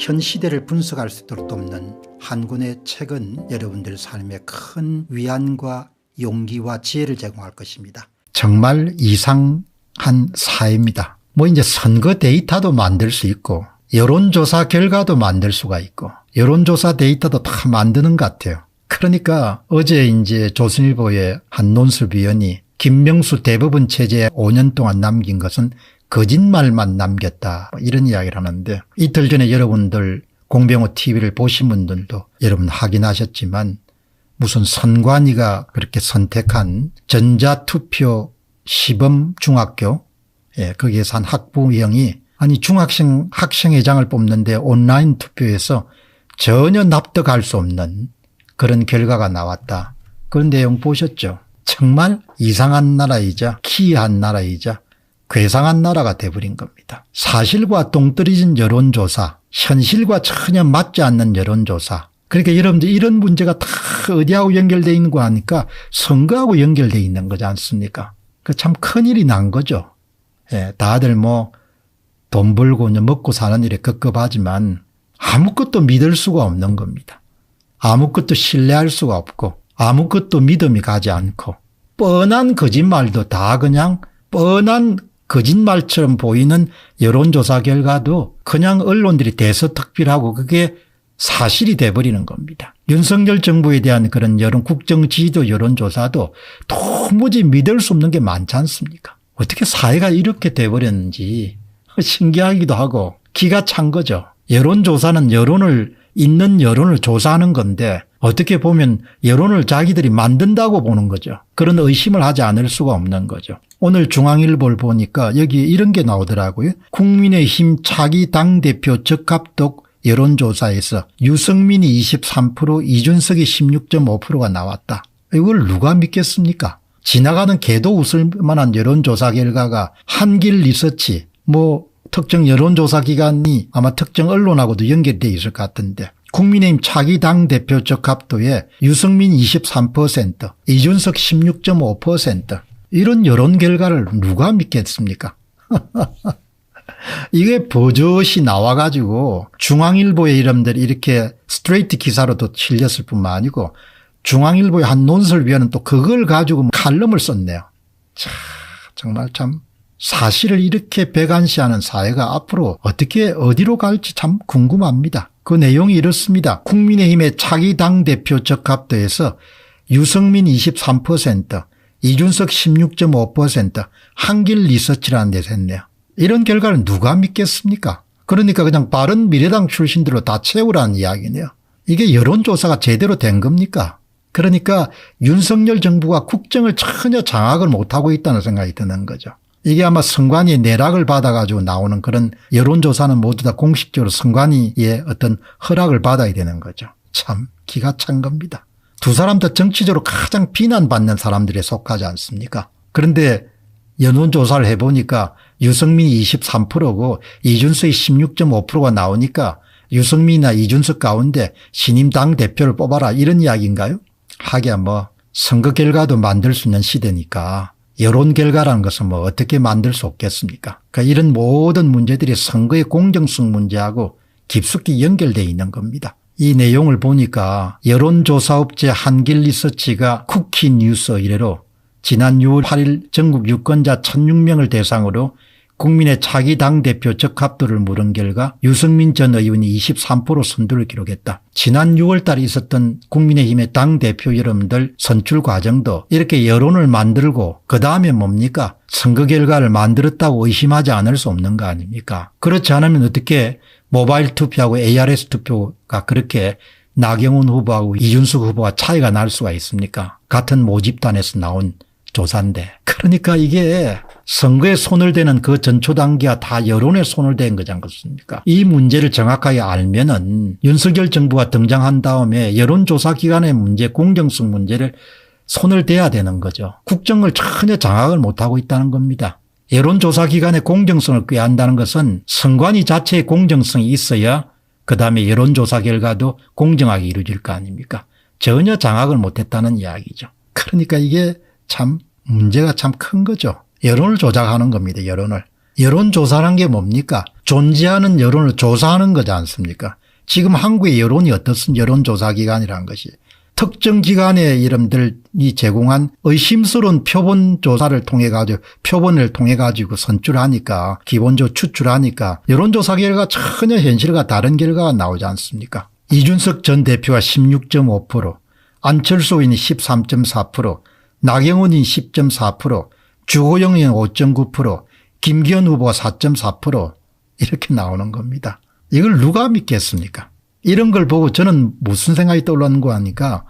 현 시대를 분석할 수 있도록 돕는 한 권의 책은 여러분들 삶에 큰 위안과 용기와 지혜를 제공할 것입니다. 정말 이상한 사회입니다. 이제 선거 데이터도 만들 수 있고 여론조사 결과도 만들 수가 있고 여론조사 데이터도 다 만드는 것 같아요. 그러니까 어제 이제 조선일보의 한 논술위원이 김명수 대법원 체제에 5년 동안 남긴 것은 거짓말만 남겼다 이런 이야기를 하는데, 이틀 전에 여러분들 공병호 TV를 보신 분들도 여러분 확인하셨지만 무슨 선관위가 그렇게 선택한 전자투표 시범 중학교, 거기에서 한 학부형이 아니 중학생 학생회장을 뽑는데 온라인 투표에서 전혀 납득할 수 없는 그런 결과가 나왔다. 그런 내용 보셨죠? 정말 이상한 나라이자 기이한 나라이자 괴상한 나라가 돼버린 겁니다. 사실과 동떨어진 여론조사, 현실과 전혀 맞지 않는 여론조사. 그러니까 여러분들 이런 문제가 다 어디하고 연결되어 있는 거 하니까 선거하고 연결되어 있는 거지 않습니까? 그 참 큰일이 난 거죠. 다들 돈 벌고 먹고 사는 일에 급급하지만 아무것도 믿을 수가 없는 겁니다. 아무것도 신뢰할 수가 없고 아무것도 믿음이 가지 않고 뻔한 거짓말도 다 그냥 뻔한 거짓말처럼 보이는 여론조사 결과도 그냥 언론들이 대서특필하고 그게 사실이 돼버리는 겁니다. 윤석열 정부에 대한 그런 국정 지지도 여론조사도 도무지 믿을 수 없는 게 많지 않습니까? 어떻게 사회가 이렇게 돼버렸는지 신기하기도 하고 기가 찬 거죠. 여론조사는 있는 여론을 조사하는 건데 어떻게 보면 여론을 자기들이 만든다고 보는 거죠. 그런 의심을 하지 않을 수가 없는 거죠. 오늘 중앙일보를 보니까 여기 이런 게 나오더라고요. 국민의힘 차기 당대표 적합도 여론조사에서 유승민이 23%, 이준석이 16.5%가 나왔다. 이걸 누가 믿겠습니까? 지나가는 개도 웃을 만한 여론조사 결과가 한길 리서치, 특정 여론조사 기관이 아마 특정 언론하고도 연결되어 있을 것 같은데, 국민의힘 차기 당대표 적합도에 유승민 23%, 이준석 16.5%, 이런 여론 결과를 누가 믿겠습니까? 이게 버젓이 나와가지고 중앙일보의 이름들이 이렇게 스트레이트 기사로도 실렸을 뿐만 아니고 중앙일보의 한 논설위원은 또 그걸 가지고 칼럼을 썼네요. 정말 참 사실을 이렇게 배관시하는 사회가 앞으로 어디로 갈지 참 궁금합니다. 그 내용이 이렇습니다. 국민의힘의 차기 당대표 적합도에서 유승민 23%, 이준석 16.5%, 한길 리서치라는 데서 했네요. 이런 결과를 누가 믿겠습니까? 그러니까 그냥 바른미래당 출신들로 다 채우라는 이야기네요. 이게 여론조사가 제대로 된 겁니까? 그러니까 윤석열 정부가 국정을 전혀 장악을 못하고 있다는 생각이 드는 거죠. 이게 아마 선관위의 내락을 받아가지고 나오는 그런 여론조사는 모두 다 공식적으로 선관위의 어떤 허락을 받아야 되는 거죠. 참 기가 찬 겁니다. 두 사람 다 정치적으로 가장 비난받는 사람들에 속하지 않습니까? 그런데 여론조사를 해보니까 유승민이 23%고 이준석이 16.5%가 나오니까 유승민이나 이준석 가운데 신임 당대표를 뽑아라 이런 이야기인가요? 하기야 선거 결과도 만들 수 있는 시대니까 여론 결과라는 것은 어떻게 만들 수 없겠습니까? 그러니까 이런 모든 문제들이 선거의 공정성 문제하고 깊숙이 연결되어 있는 겁니다. 이 내용을 보니까 여론조사업체 한길리서치가 쿠키뉴스 이래로 지난 6월 8일 전국 유권자 1,006명을 대상으로 국민의 차기 당대표 적합도를 물은 결과 유승민 전 의원이 23% 선두를 기록했다. 지난 6월 달에 있었던 국민의힘의 당대표 여러분들 선출 과정도 이렇게 여론을 만들고 그다음에 뭡니까? 선거 결과를 만들었다고 의심하지 않을 수 없는 거 아닙니까? 그렇지 않으면 어떻게 모바일 투표하고 ARS 투표가 그렇게 나경원 후보하고 이준석 후보가 차이가 날 수가 있습니까? 같은 모집단에서 나온 조사인데. 그러니까 이게 선거에 손을 대는 그 전초단계가 다 여론에 손을 댄 거지 않겠습니까? 이 문제를 정확하게 알면은 윤석열 정부가 등장한 다음에 여론조사 기관의 문제, 공정성 문제를 손을 대야 되는 거죠. 국정을 전혀 장악을 못하고 있다는 겁니다. 여론조사 기관의 공정성을 꾀한다는 것은 선관위 자체의 공정성이 있어야 그다음에 여론조사 결과도 공정하게 이루어질 거 아닙니까? 전혀 장악을 못했다는 이야기죠. 그러니까 이게 참 문제가 참 큰 거죠. 여론을 조작하는 겁니다. 여론조사란 게 뭡니까? 존재하는 여론을 조사하는 거지 않습니까? 지금 한국의 여론이 어떻습니까? 여론조사기관이라는 것이. 특정 기관의 이름들이 제공한 의심스러운 표본 조사를 통해 가지고 표본을 통해 가지고 선출하니까 기본적으로 추출하니까 여론조사 결과 전혀 현실과 다른 결과가 나오지 않습니까? 이준석 전 대표가 16.5%, 안철수 의원이 13.4%, 나경원 의원이 10.4%, 주호영 의원 5.9%, 김기현 후보가 4.4% 이렇게 나오는 겁니다. 이걸 누가 믿겠습니까? 이런 걸 보고 저는 무슨 생각이 떠올랐는가 하니까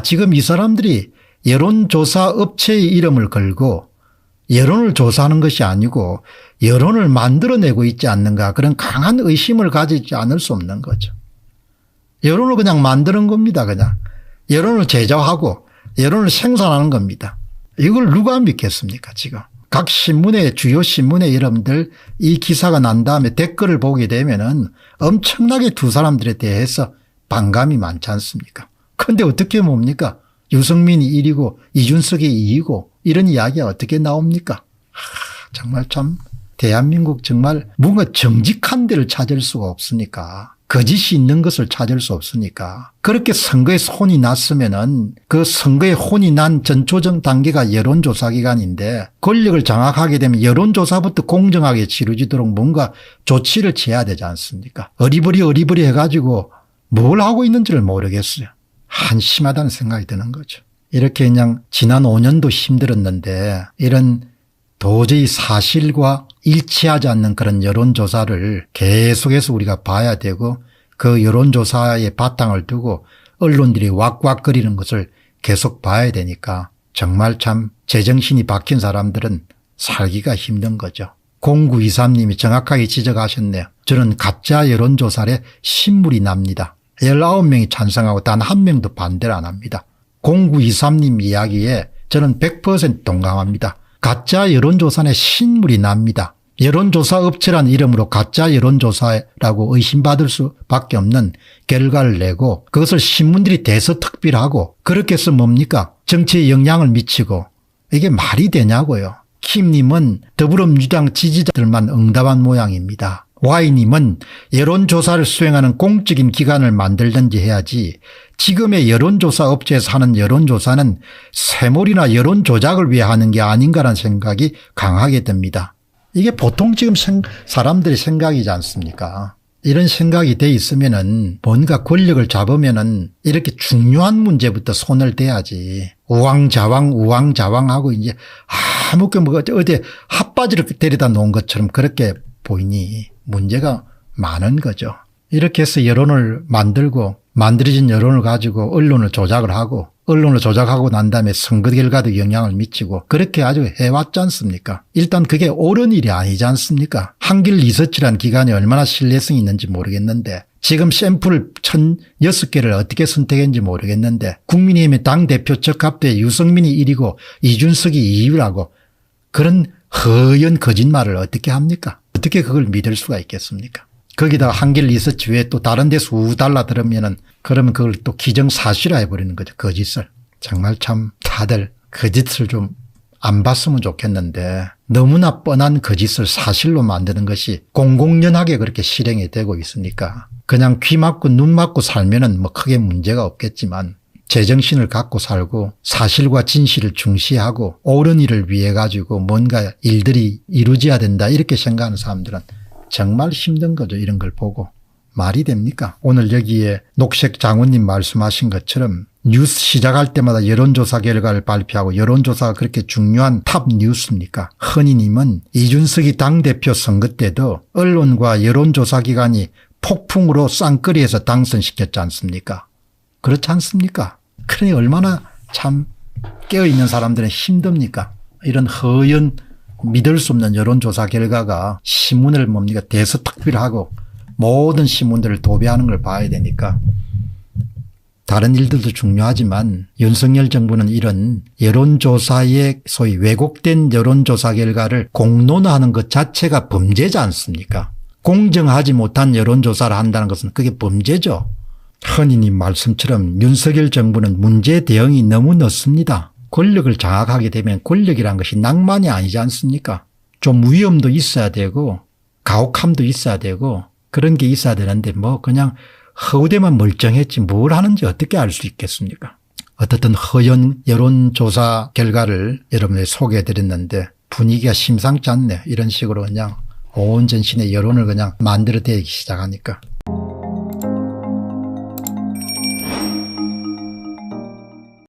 지금 이 사람들이 여론조사 업체의 이름을 걸고 여론을 조사하는 것이 아니고 여론을 만들어내고 있지 않는가 그런 강한 의심을 가지지 않을 수 없는 거죠. 여론을 그냥 만드는 겁니다. 그냥 여론을 제작하고 여론을 생산하는 겁니다. 이걸 누가 믿겠습니까 지금. 각 신문의 주요 신문의 여러분들 이 기사가 난 다음에 댓글을 보게 되면은 엄청나게 두 사람들에 대해서 반감이 많지 않습니까? 그런데 어떻게 뭡니까? 유승민이 1위고 이준석이 2위고 이런 이야기가 어떻게 나옵니까? 정말 참 대한민국 정말 뭔가 정직한 데를 찾을 수가 없으니까 거짓이 있는 것을 찾을 수 없으니까 그렇게 선거에서 혼이 났으면은 그 선거에 혼이 난 전초전 단계가 여론조사기관인데 권력을 장악하게 되면 여론조사부터 공정하게 치러지도록 뭔가 조치를 취해야 되지 않습니까? 어리버리 해가지고 뭘 하고 있는지를 모르겠어요. 한심하다는 생각이 드는 거죠. 이렇게 그냥 지난 5년도 힘들었는데 이런 도저히 사실과 일치하지 않는 그런 여론조사를 계속해서 우리가 봐야 되고 그 여론조사의 바탕을 두고 언론들이 왁왁거리는 것을 계속 봐야 되니까 정말 참 제정신이 박힌 사람들은 살기가 힘든 거죠. 0923님이 정확하게 지적하셨네요. 저는 가짜 여론조사에 신물이 납니다. 19명이 찬성하고 단 한 명도 반대를 안 합니다. 0923님 이야기에 저는 100% 동감합니다. 가짜 여론조사에 신물이 납니다. 여론조사 업체란 이름으로 가짜 여론조사라고 의심받을 수밖에 없는 결과를 내고 그것을 신문들이 대서특필하고 그렇게 해서 뭡니까? 정치에 영향을 미치고 이게 말이 되냐고요. 킴님은 더불어민주당 지지자들만 응답한 모양입니다. Y님은 여론조사를 수행하는 공적인 기관을 만들든지 해야지 지금의 여론조사 업체에서 하는 여론조사는 세몰이나 여론조작을 위해 하는 게 아닌가라는 생각이 강하게 듭니다. 이게 보통 지금 사람들의 생각이지 않습니까? 이런 생각이 돼 있으면은 뭔가 권력을 잡으면은 이렇게 중요한 문제부터 손을 대야지. 우왕좌왕하고 이제 아무것도 뭐 어디 핫바지를 데려다 놓은 것처럼 그렇게 보이니 문제가 많은 거죠. 이렇게 해서 여론을 만들고 만들어진 여론을 가지고 언론을 조작을 하고 언론을 조작하고 난 다음에 선거 결과도 영향을 미치고 그렇게 아주 해왔지 않습니까? 일단 그게 옳은 일이 아니지 않습니까? 한길 리서치라는 기관이 얼마나 신뢰성이 있는지 모르겠는데 지금 샘플 1,006개를 어떻게 선택했는지 모르겠는데 국민의힘의 당대표 적합도에 유승민이 1위고 이준석이 2위라고 그런 허연 거짓말을 어떻게 합니까? 어떻게 그걸 믿을 수가 있겠습니까? 거기다가 한길 리서치 외에 또 다른 데서 달라들으면은 그러면 그걸 또 기정사실화 해버리는 거죠. 거짓을. 정말 참 다들 거짓을 좀 안 봤으면 좋겠는데 너무나 뻔한 거짓을 사실로 만드는 것이 공공연하게 그렇게 실행이 되고 있으니까 그냥 귀 막고 눈 막고 살면은 뭐 크게 문제가 없겠지만 제정신을 갖고 살고 사실과 진실을 중시하고 옳은 일을 위해 가지고 뭔가 일들이 이루어져야 된다 이렇게 생각하는 사람들은 정말 힘든 거죠. 이런 걸 보고. 말이 됩니까? 오늘 여기에 녹색 장군님 말씀하신 것처럼 뉴스 시작할 때마다 여론조사 결과를 발표하고 여론조사가 그렇게 중요한 탑 뉴스입니까? 허니님은 이준석이 당대표 선거 때도 언론과 여론조사 기관이 폭풍으로 쌍끌이에서 당선시켰지 않습니까? 그렇지 않습니까? 그러니 얼마나 참 깨어있는 사람들은 힘듭니까? 이런 허연 믿을 수 없는 여론조사 결과가 신문을 뭡니까 대서특필하고 모든 신문들을 도배하는 걸 봐야 되니까 다른 일들도 중요하지만 윤석열 정부는 이런 여론조사의 소위 왜곡된 여론조사 결과를 공론화하는 것 자체가 범죄지 않습니까? 공정하지 못한 여론조사를 한다는 것은 그게 범죄죠. 허니님 말씀처럼 윤석열 정부는 문제 대응이 너무 늦습니다. 권력을 장악하게 되면 권력이란 것이 낭만이 아니지 않습니까? 좀 위험도 있어야 되고 가혹함도 있어야 되고 그런 게 있어야 되는데 뭐 그냥 허우대만 멀쩡했지 뭘 하는지 어떻게 알 수 있겠습니까? 어떻든 허연 여론조사 결과를 여러분에게 소개해 드렸는데 분위기가 심상치 않네. 이런 식으로 그냥 온 전신의 여론을 그냥 만들어대기 시작하니까